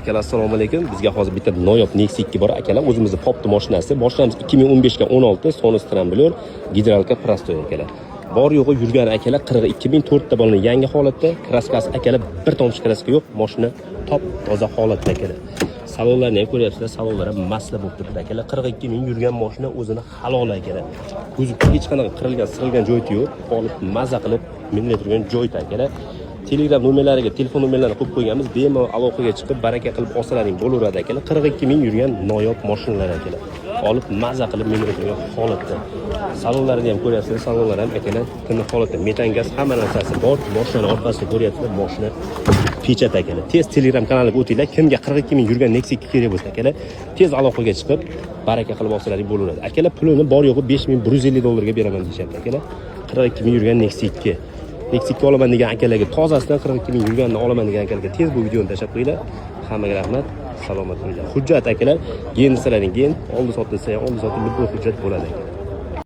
Akalar assalomu alaykum. Bizga hozir bitta noyob Nexia 2 bor akalar. O'zimizning popti mashinasi. Boshlanamiz 2015 ga 16 Sony Scrambler Gidralka Prostoy akalar. Bor yo'g'i yurgan akalar 42004 ta bo'lgan yangi holatda. Kraskasi akalar bir tomchi kraska yo'q. Mashina top toza holatda akalar. Salonlarni ham ko'ryapsizlar, salonlar ham masla bo'lib turibdi akalar. 42 ming yurgan mashina o'zini halol akalar. Kuzovda hech qanaqa qirilgan, sirilgan joyi yo'q. Olib maza qilib minib turgan joyda akalar. Telegram nomerlariga telefon nomerlarini qo'yib qo'yganmiz. Bemalol aloqaga chiqib baraka qilib olsalaring bo'laveradi akalar. 42 ming yurgan noyob mashinalar akalar. Olib maza qilib minib turgan holatda. Salonlarini ham ko'ryapsizlar, salonlar ham akalar tiniq holatda. Metan gaz hamma narsasi bor. Mashina orqasida ko'ryapsizlar, mashina pechat akalar. Tez Telegram kanaliga o'tinglar. Kimga 42 ming yurgan Nexia 2 kerak bo'lsa akalar, tez aloqaga chiqib baraka qilib olsalaring bo'laveradi. Akalar pulini bor yo'g'i $5150 ga beraman deyapti akalar. 42 ming yurgan Nexia 2. Nexia 2 olaman degan akalarga, tozasidan 42 ming yurganini olaman degan akalarga tez bu videoni tashlab qo'yinglar. Hammaga rahmat. Salomat bo'linglar. Hujjat akalar, gen desalaring gen, oldi sotdi desa ham oldi sotdi bir hujjat bo'ladi akalar.